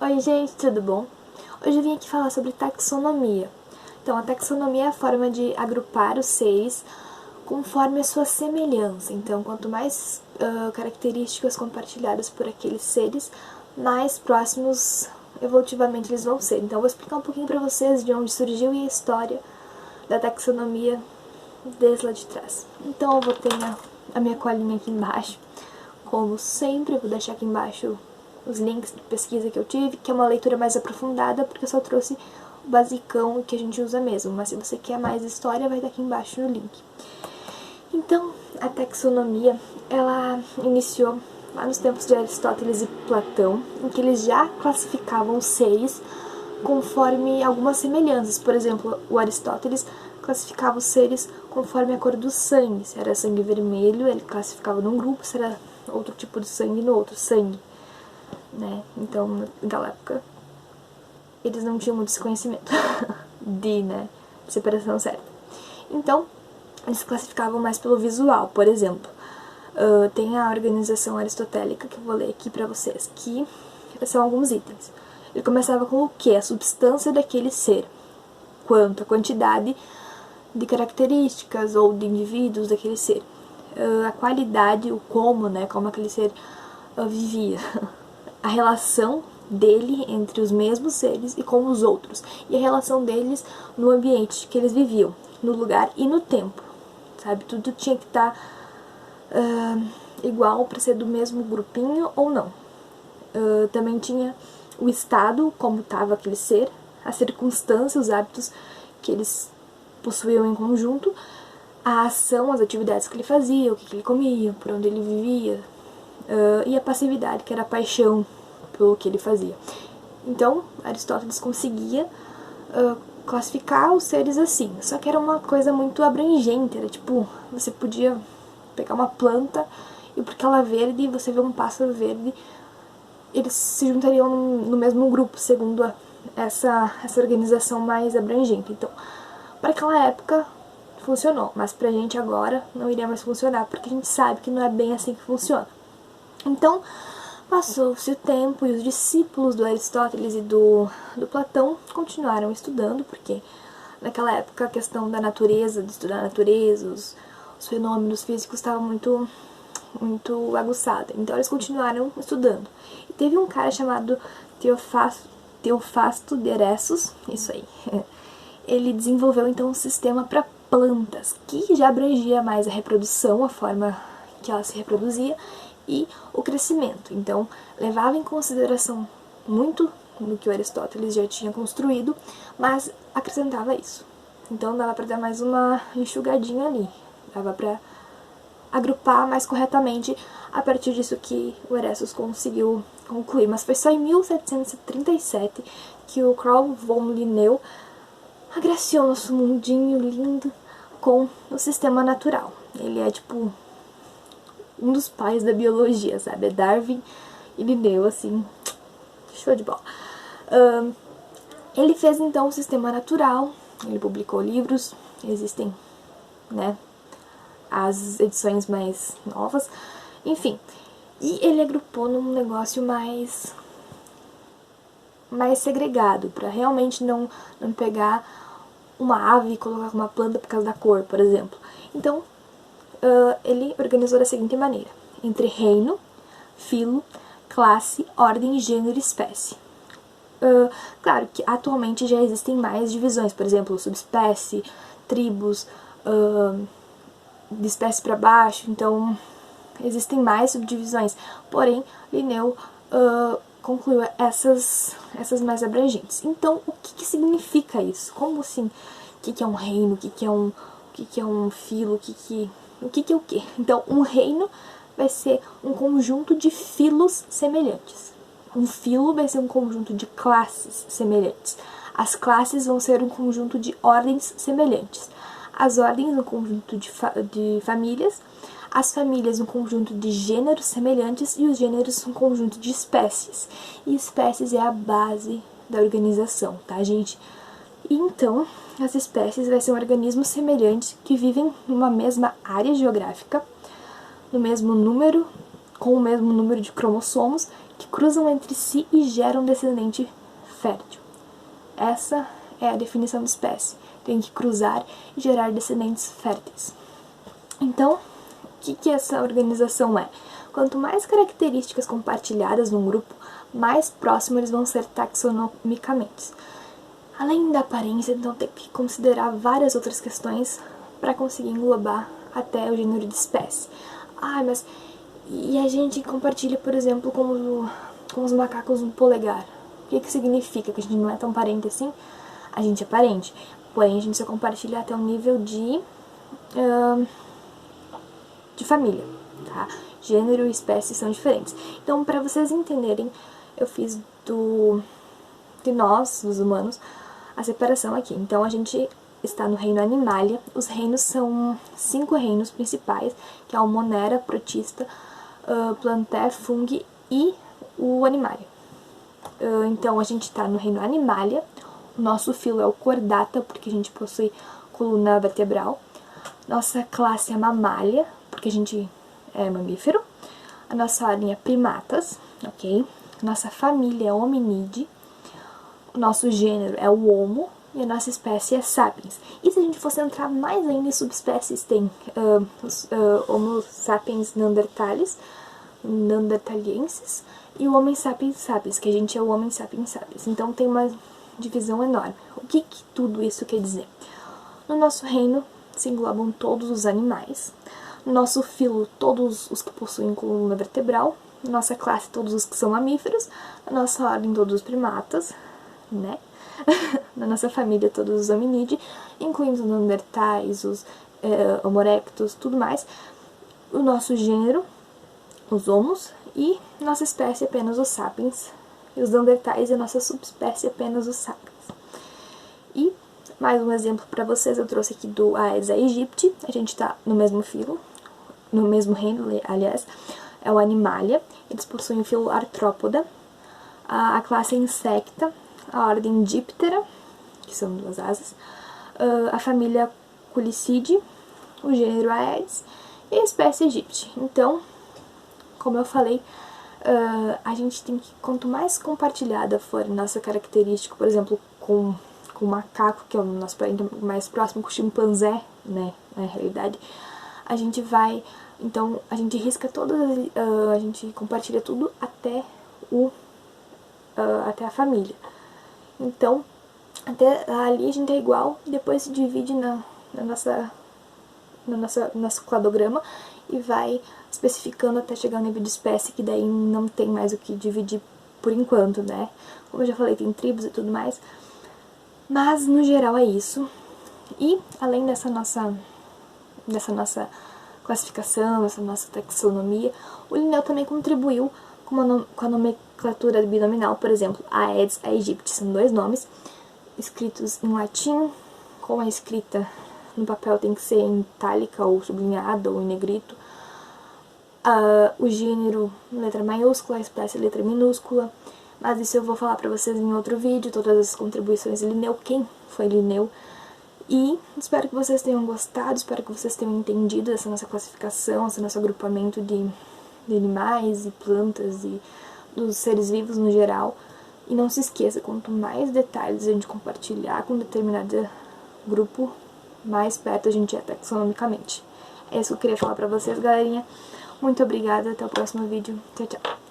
Oi gente, tudo bom? Hoje eu vim aqui falar sobre taxonomia. Então, a taxonomia é a forma de agrupar os seres conforme a sua semelhança. Então, quanto mais características compartilhadas por aqueles seres, mais próximos evolutivamente eles vão ser. Então, eu vou explicar um pouquinho pra vocês de onde surgiu e a história da taxonomia desde lá de trás. Então, eu vou ter a minha colinha aqui embaixo. Como sempre, eu vou deixar aqui embaixo os links de pesquisa que eu tive, que é uma leitura mais aprofundada, porque eu só trouxe o basicão que a gente usa mesmo, mas se você quer mais história, vai estar aqui embaixo no link. Então, a taxonomia, ela iniciou lá nos tempos de Aristóteles e Platão, em que eles já classificavam os seres conforme algumas semelhanças. Por exemplo, o Aristóteles classificava os seres conforme a cor do sangue. Se era sangue vermelho, ele classificava num grupo, se era outro tipo de sangue no outro sangue, né? Então, naquela época, eles não tinham muito esse conhecimento de, separação certa. Então, eles classificavam mais pelo visual. Por exemplo, tem a organização aristotélica, que eu vou ler aqui pra vocês, que são alguns itens. Ele começava com o que? A substância daquele ser, quanto a quantidade de características ou de indivíduos daquele ser. A qualidade, o como, como aquele ser vivia. A relação dele entre os mesmos seres e com os outros. E a relação deles no ambiente que eles viviam, no lugar e no tempo. Sabe? Tudo tinha que estar igual para ser do mesmo grupinho ou não. Também tinha o estado, como estava aquele ser, as circunstâncias, os hábitos que eles possuíam em conjunto, a ação, as atividades que ele fazia, o que ele comia, por onde ele vivia, e a passividade, que era a paixão pelo que ele fazia. Então, Aristóteles conseguia classificar os seres assim, só que era uma coisa muito abrangente, era tipo, você podia pegar uma planta e porque ela é verde, você vê um pássaro verde, eles se juntariam no mesmo grupo, segundo essa organização mais abrangente. Então, para aquela época funcionou, mas pra gente agora não iria mais funcionar, porque a gente sabe que não é bem assim que funciona. Então, passou-se o tempo e os discípulos do Aristóteles e do Platão continuaram estudando, porque naquela época a questão da natureza, de estudar a natureza, os fenômenos físicos estava muito aguçada. Então eles continuaram estudando. E teve um cara chamado Teofasto de Eressus, isso aí. Ele desenvolveu então um sistema para plantas, que já abrangia mais a reprodução, a forma que ela se reproduzia, e o crescimento. Então, levava em consideração muito do que o Aristóteles já tinha construído, mas acrescentava isso. Então, dava para dar mais uma enxugadinha ali. Dava para agrupar mais corretamente a partir disso que o Eressus conseguiu concluir. Mas foi só em 1737 que o Carl von Linneu agraciou nosso mundinho lindo com o sistema natural. Ele é tipo um dos pais da biologia, sabe? É Darwin e Linneu, assim, show de bola. Ele fez então o sistema natural, ele publicou livros, existem, as edições mais novas, enfim. E ele agrupou num negócio mais segregado, para realmente não pegar uma ave e colocar uma planta por causa da cor, por exemplo. Então, ele organizou da seguinte maneira: entre reino, filo, classe, ordem, gênero e espécie. Claro que atualmente já existem mais divisões, por exemplo, subespécie, tribos, de espécie para baixo, então existem mais subdivisões. Porém, Linneu concluiu essas mais abrangentes. Então, o que significa isso? Como assim? O que é um reino? O que é um filo? O que é o quê? Então, um reino vai ser um conjunto de filos semelhantes. Um filo vai ser um conjunto de classes semelhantes. As classes vão ser um conjunto de ordens semelhantes. As ordens, um conjunto de famílias. As famílias, um conjunto de gêneros semelhantes. E os gêneros, um conjunto de espécies. E espécies é a base da organização, tá, gente? E então, as espécies vai ser um organismo semelhante que vivem numa mesma área geográfica, no mesmo número, com o mesmo número de cromossomos, que cruzam entre si e geram descendente fértil. Essa é a definição de espécie. Tem que cruzar e gerar descendentes férteis. Então, o que essa organização é? Quanto mais características compartilhadas num grupo, mais próximo eles vão ser taxonomicamente. Além da aparência, então tem que considerar várias outras questões para conseguir englobar até o gênero de espécie. Mas e a gente compartilha, por exemplo, com os macacos um polegar. O que significa? Que a gente não é tão parente assim? A gente é parente, porém a gente só compartilha até um nível de família, tá? Gênero e espécie são diferentes. Então, para vocês entenderem, eu fiz de nós, dos humanos, a separação aqui. Então, a gente está no reino Animalia. Os reinos são 5 reinos principais, que é o Monera, Protista, Plantae, Fungi e o Animalia. Então, a gente está no reino Animalia. O nosso filo é o Chordata, porque a gente possui coluna vertebral. Nossa classe é Mammalia, porque a gente é mamífero. A nossa ordem é Primatas, ok? Nossa família é Hominide. O nosso gênero é o Homo. E a nossa espécie é Sapiens. E se a gente fosse entrar mais ainda em subespécies, tem os Homo sapiens neandertalienses e o Homem sapiens sapiens, que a gente é o Homem sapiens sapiens. Então tem uma divisão enorme. O que tudo isso quer dizer? No nosso reino se englobam todos os animais. No nosso filo, todos os que possuem coluna vertebral. Na nossa classe, todos os que são mamíferos. Na nossa ordem, todos os primatas, né? Na nossa família, todos os hominídeos, incluindo os neandertais, os homo erectus, tudo mais. O nosso gênero, os homos, e nossa espécie apenas os sapiens. E os neandertais e a nossa subespécie apenas os sapiens. E mais um exemplo para vocês, eu trouxe aqui do Aedes aegypti. A gente tá no mesmo filo, no mesmo reino, aliás, é o Animalia. Eles possuem o filo Arthropoda, a classe é Insecta, a ordem Diptera, que são 2 asas, a família Culicidae, o gênero Aedes e a espécie Aegypti. Então, como eu falei, a gente tem que, quanto mais compartilhada for a nossa característica, por exemplo, com o macaco, que é o nosso parente mais próximo, com o chimpanzé, né, na realidade, a gente vai, então, a gente risca todas, a gente compartilha tudo até a família. Então, até ali a gente é igual, depois se divide no nosso cladograma e vai especificando até chegar ao nível de espécie, que daí não tem mais o que dividir por enquanto, né? Como eu já falei, tem tribos e tudo mais. Mas, no geral, é isso. E, além dessa nossa classificação, essa nossa taxonomia, o Linneu também contribuiu com a nomenclatura binominal, por exemplo, Aedes aegypti, são 2 nomes, escritos em latim, com a escrita no papel tem que ser em itálica ou sublinhada ou em negrito, o gênero letra maiúscula, a espécie letra minúscula, mas isso eu vou falar pra vocês em outro vídeo, todas as contribuições de Linneu, quem foi Linneu. E espero que vocês tenham gostado, espero que vocês tenham entendido essa nossa classificação, esse nosso agrupamento de animais e plantas e dos seres vivos no geral. E não se esqueça, quanto mais detalhes a gente compartilhar com determinado grupo, mais perto a gente é taxonomicamente. É isso que eu queria falar pra vocês, galerinha. Muito obrigada, até o próximo vídeo. Tchau, tchau.